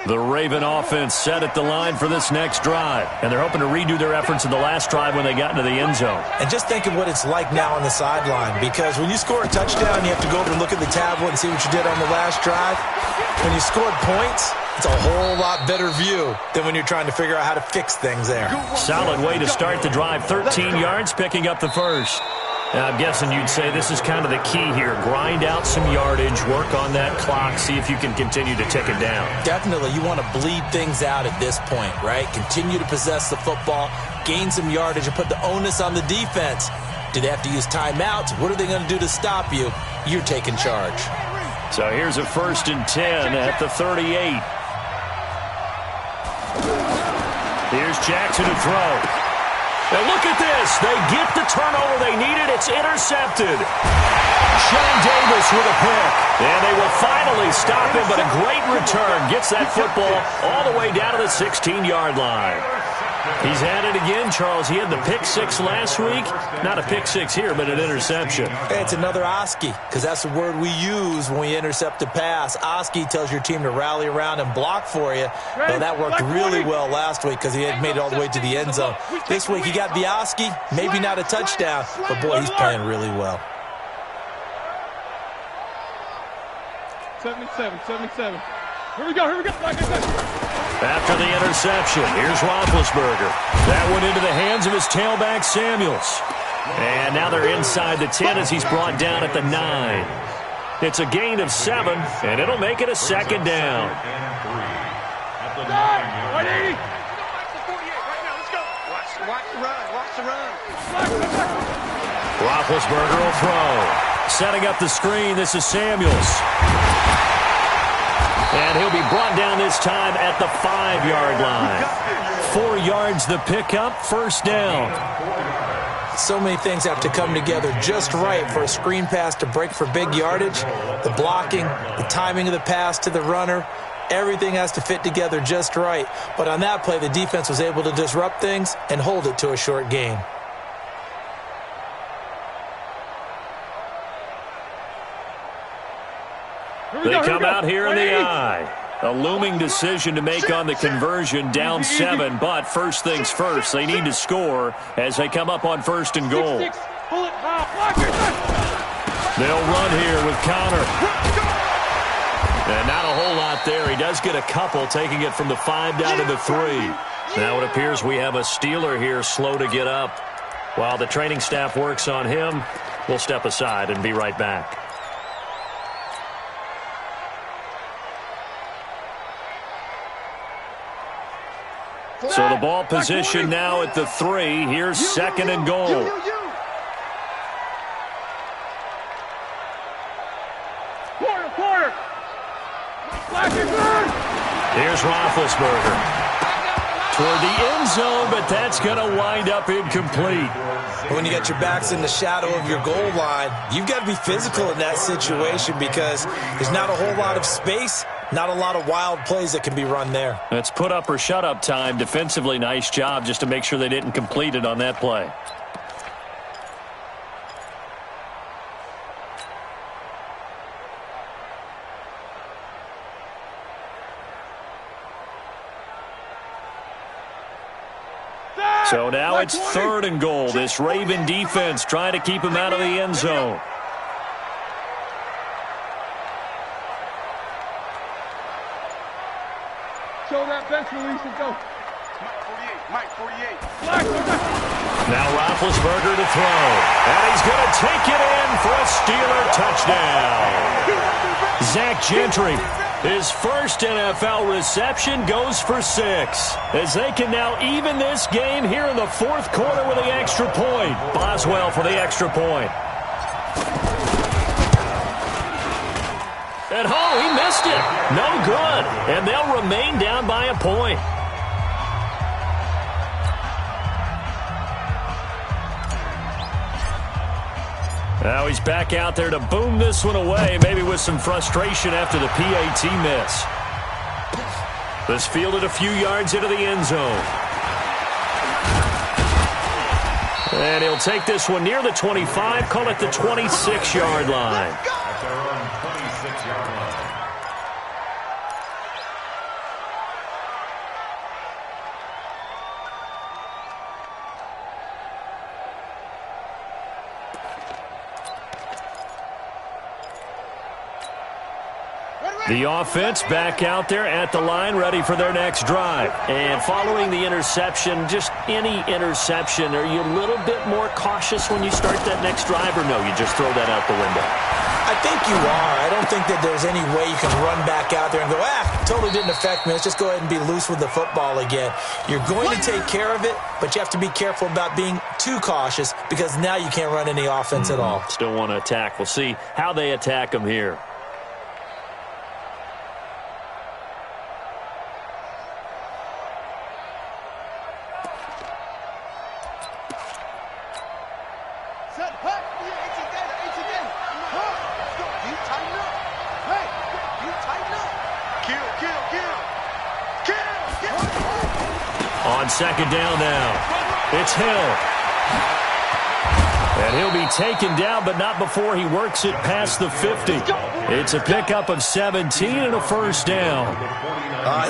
The Raven offense set at the line for this next drive, and they're hoping to redo their efforts in the last drive when they got into the end zone. And just think of what it's like now on the sideline, because when you score a touchdown, you have to go over and look at the tablet and see what you did on the last drive. When you scored points, it's a whole lot better view than when you're trying to figure out how to fix things there. Solid way to start the drive, 13 yards, picking up the first. Now, I'm guessing you'd say this is kind of the key here. Grind out some yardage, work on that clock, see if you can continue to tick it down. Definitely. You want to bleed things out at this point, right? Continue to possess the football, gain some yardage, and put the onus on the defense. Do they have to use timeouts? What are they going to do to stop you? You're taking charge. So here's a 1st and 10 at the 38. Here's Jackson to throw. Now look at this. They get the turnover they needed. It's intercepted. Sean Davis with a pick. And they will finally stop him, but a great return. Gets that football all the way down to the 16-yard line. He's had it again, Charles. He had the pick 6 last week. Not a pick 6 here, but an interception. Hey, it's another Oski, because that's the word we use when we intercept a pass. Oski tells your team to rally around and block for you. Well, that worked really well last week because he had made it all the way to the end zone. This week he got the Oski, maybe not a touchdown, but boy, he's playing really well. 77. Here we go. After the interception, here's Roethlisberger. That went into the hands of his tailback, Samuels. And now they're inside the 10 as he's brought down at the 9. It's a gain of 7, and it'll make it a 2nd down. Roethlisberger will throw. Setting up the screen, this is Samuels. And he'll be brought down this time at the 5-yard line. 4 yards the pickup, 1st down. So many things have to come together just right for a screen pass to break for big yardage. The blocking, the timing of the pass to the runner, everything has to fit together just right. But on that play, the defense was able to disrupt things and hold it to a short gain. They come out here in the I. A looming decision to make on the conversion, down 7, but first things first, they need to score as they come up on 1st and goal. They'll run here with Connor. And not a whole lot there. He does get a couple, taking it from the 5 down to the 3. Now it appears we have a Steeler here slow to get up. While the training staff works on him, we'll step aside and be right back. So the ball position now at the 3. Here's 2nd and goal. Quarter. Here's Roethlisberger. Toward the end zone, but that's going to wind up incomplete. When you got your backs in the shadow of your goal line, you've got to be physical in that situation because there's not a whole lot of space. Not a lot of wild plays that can be run there. That's put up or shut up time. Defensively, nice job just to make sure they didn't complete it on that play. So now it's 3rd and goal. This Raven defense trying to keep him out of the end zone. Show that bench release and go. Mike 48. Now Roethlisberger to throw. And he's going to take it in for a Steeler touchdown. Zach Gentry, his first NFL reception, goes for 6. As they can now even this game here in the 4th quarter with the extra point. Boswell for the extra point. At home, he missed it. No good. And they'll remain down by a point. Now he's back out there to boom this one away, maybe with some frustration after the PAT miss. This fielded a few yards into the end zone. And he'll take this one near the 25, call it the 26-yard line. The offense back out there at the line, ready for their next drive. And following the interception, just any interception, are you a little bit more cautious when you start that next drive, or no, you just throw that out the window? I think you are. I don't think that there's any way you can run back out there and go, totally didn't affect me. Let's just go ahead and be loose with the football again. You're going to take care of it, but you have to be careful about being too cautious because now you can't run any offense at all. Still want to attack. We'll see how they attack them here. On second down now, it's Hill. And he'll be taken down, but not before he works it past the 50. It's a pickup of 17 and a first down.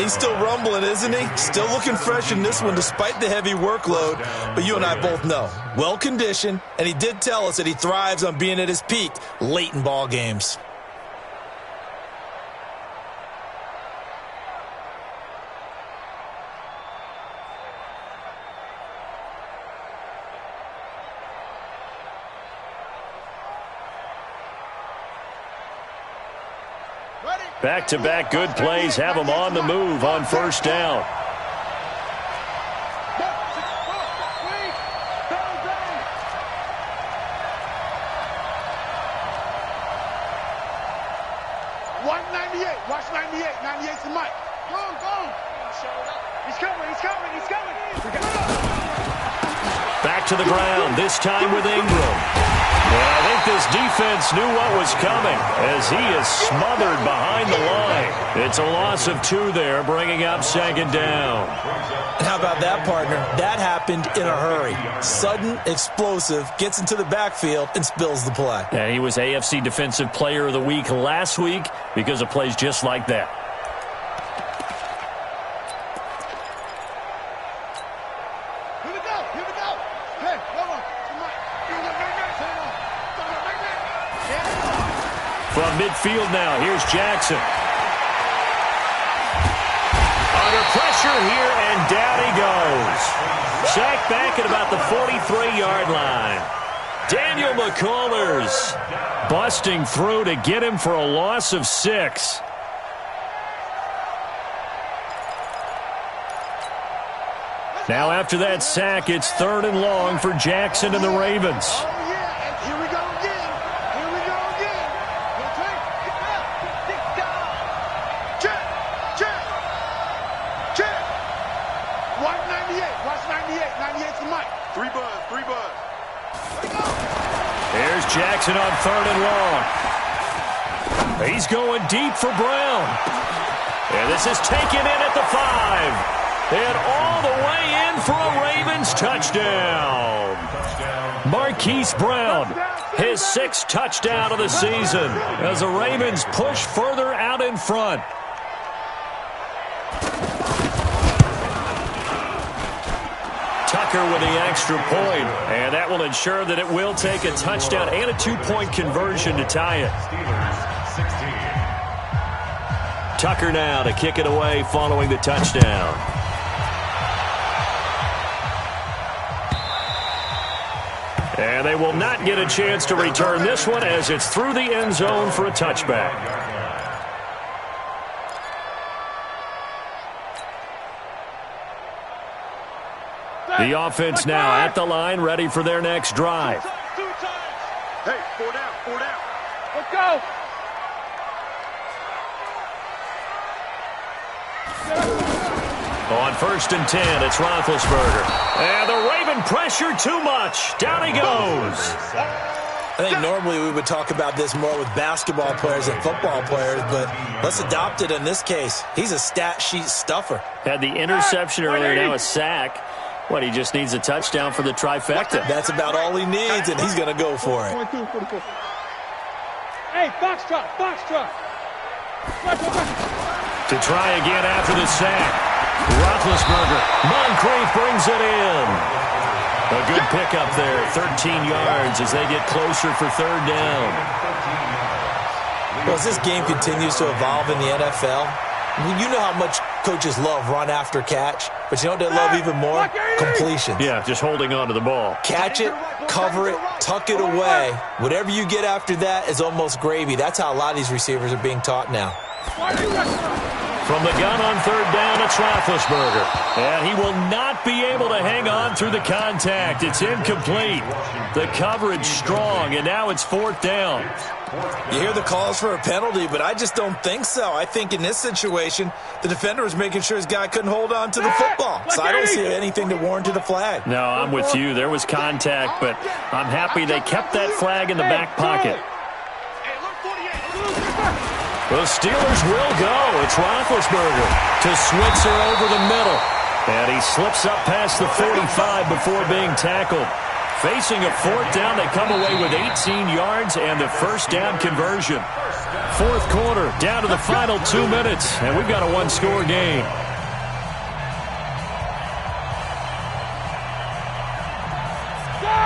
He's still rumbling, isn't he? Still looking fresh in this one despite the heavy workload. But you and I both know, well-conditioned, and he did tell us that he thrives on being at his peak late in ball games. Back-to-back good plays have them on the move on first down. Watch 98. 98's the mic. Go on. He's coming. Back to the ground, this time with Ingram. Well, I think this defense knew what was coming as he is smothered behind the line. It's a loss of 2 there, bringing up second down. How about that, partner? That happened in a hurry. Sudden, explosive, gets into the backfield, and spills the play. And he was AFC Defensive Player of the Week last week because of plays just like that. Here we go. Hey, come on. From midfield now, here's Jackson. Under pressure here, and down he goes. Sacked back at about the 43-yard line. Daniel McCullers busting through to get him for a loss of 6. Now after that sack, it's 3rd and long for Jackson and the Ravens. Here we go again. 198. Watch 98. 98's the mic. 3 buzz. Here's Jackson on 3rd and long. He's going deep for Brown. And this is taken in at the 5. And all the way in for a Ravens touchdown. Marquise Brown, his 6th touchdown of the season as the Ravens push further out in front. Tucker with the extra point, and that will ensure that it will take a touchdown and a 2-point conversion to tie it. Tucker now to kick it away following the touchdown. And they will not get a chance to return this one as it's through the end zone for a touchback. The offense now at the line, ready for their next drive. Hey, 4 down. Let's go. On 1st and 10, it's Roethlisberger. And the Raven pressure too much. Down he goes. I think normally we would talk about this more with basketball players and football players, but let's adopt it in this case. He's a stat sheet stuffer. Had the interception earlier, now a sack. What, he just needs a touchdown for the trifecta. That's about all he needs, and he's going to go for it. Hey, box truck. To try again after the sack. Roethlisberger. Moncrief brings it in. A good pickup there, 13 yards as they get closer for 3rd down. Well, as this game continues to evolve in the NFL, you know how much coaches love run after catch, but you know what they love even more? Completions. Yeah, just holding on to the ball. Catch it, cover it, tuck it away. Whatever you get after that is almost gravy. That's how a lot of these receivers are being taught now. From the gun on third down, it's Roethlisberger. And he will not be able to hang on through the contact. It's incomplete. The coverage strong, and now it's fourth down. You hear the calls for a penalty, but I just don't think so. I think in this situation, the defender was making sure his guy couldn't hold on to the football. So I don't see anything to warrant a flag. No, I'm with you. There was contact, but I'm happy they kept that flag in the back pocket. The Steelers will go. It's Roethlisberger to Switzer over the middle. And he slips up past the 45 before being tackled. Facing a fourth down, they come away with 18 yards and the first down conversion. Fourth quarter, down to the final 2 minutes, and we've got a one-score game.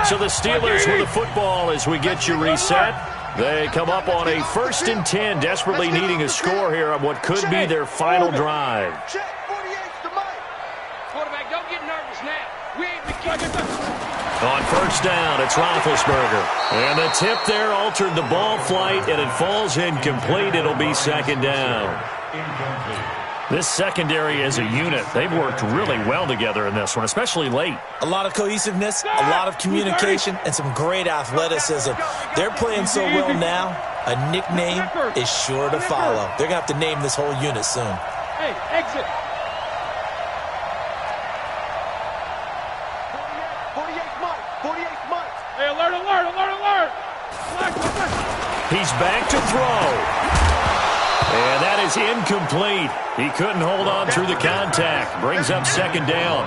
So the Steelers with the football as we get you reset. They come up on a 1st and 10, desperately needing a score here on what could be their final drive. Quarterback, don't get nervous now. We ain't beginning. On first down, it's Roethlisberger. And the tip there altered the ball flight, and it falls incomplete. It'll be second down. This secondary as a unit, they've worked really well together in this one, especially late. A lot of cohesiveness, a lot of communication, and some great athleticism. They're playing so well now, a nickname is sure to follow. They're going to have to name this whole unit soon. Hey, exit. 48 Mike. Hey, alert. He's back to throw. And that is incomplete. He couldn't hold on through the contact. Brings up second down.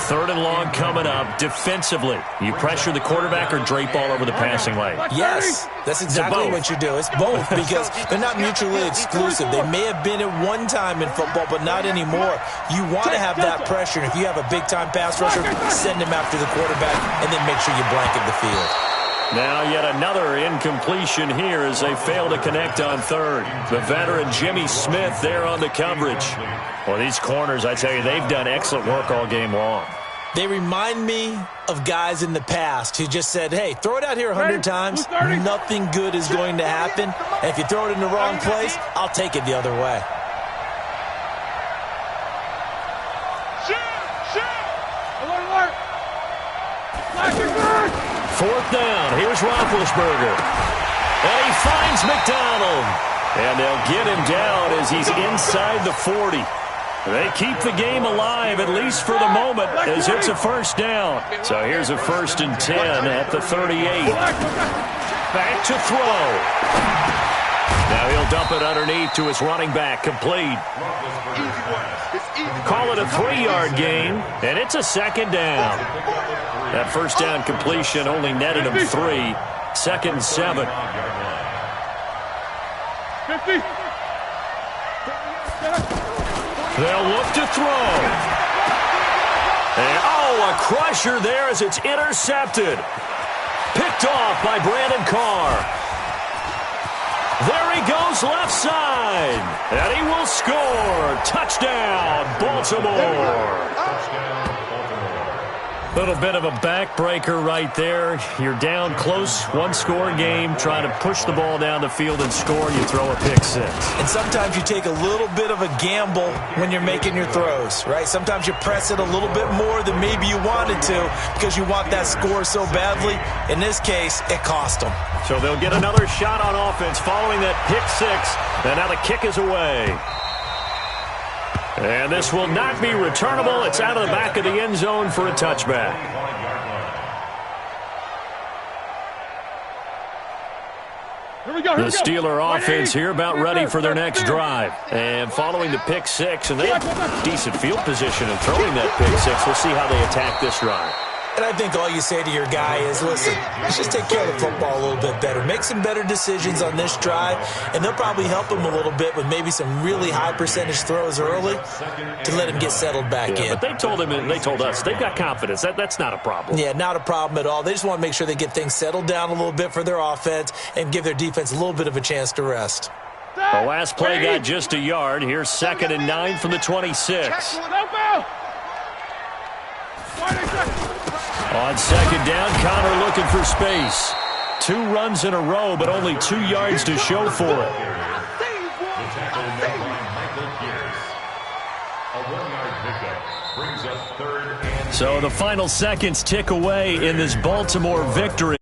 Third and long coming up. Defensively, you pressure the quarterback or drape all over the passing lane? Yes, that's exactly what you do. It's both because they're not mutually exclusive. They may have been at one time in football, but not anymore. You want to have that pressure. And if you have a big-time pass rusher, send him after the quarterback and then make sure you blanket the field. Now yet another incompletion here as they fail to connect on third. The veteran Jimmy Smith there on the coverage. Well, these corners, I tell you, they've done excellent work all game long. They remind me of guys in the past who just said, hey, throw it out here 100 times. Nothing good is going to happen. And if you throw it in the wrong place, I'll take it the other way. Fourth down. Here's Roethlisberger. And he finds McDonald. And they'll get him down as he's inside the 40. They keep the game alive, at least for the moment, as it's a first down. So here's a 1st and 10 at the 38. Back to throw. Now he'll dump it underneath to his running back, complete. Call it a 3-yard gain, and it's a second down. That first down completion only netted him 3. 2nd and 7. 50. They'll look to throw. And, a crusher there as it's intercepted. Picked off by Brandon Carr. There he goes left side. And he will score. Touchdown, Baltimore. Little bit of a backbreaker right there. You're down close, one-score game, trying to push the ball down the field and score. You throw a pick six. And sometimes you take a little bit of a gamble when you're making your throws, right? Sometimes you press it a little bit more than maybe you wanted to because you want that score so badly. In this case, it cost them. So they'll get another shot on offense following that pick six. And now the kick is away. And this will not be returnable. It's out of the back of the end zone for a touchback. The Steeler offense here about ready for their next drive. And following the pick six, and they have decent field position in throwing that pick six. We'll see how they attack this drive. And I think all you say to your guy is, listen, let's just take care of the football a little bit better. Make some better decisions on this drive, and they'll probably help him a little bit with maybe some really high percentage throws early to let him get settled back in. But they told him, and they told us, they've got confidence. That's not a problem. Yeah, not a problem at all. They just want to make sure they get things settled down a little bit for their offense and give their defense a little bit of a chance to rest. The last play got just a yard. Here's 2nd and 9 from the 26. On 2nd down, Connor looking for space. 2 runs in a row, but only 2 yards to show for it. So the final seconds tick away in this Baltimore victory.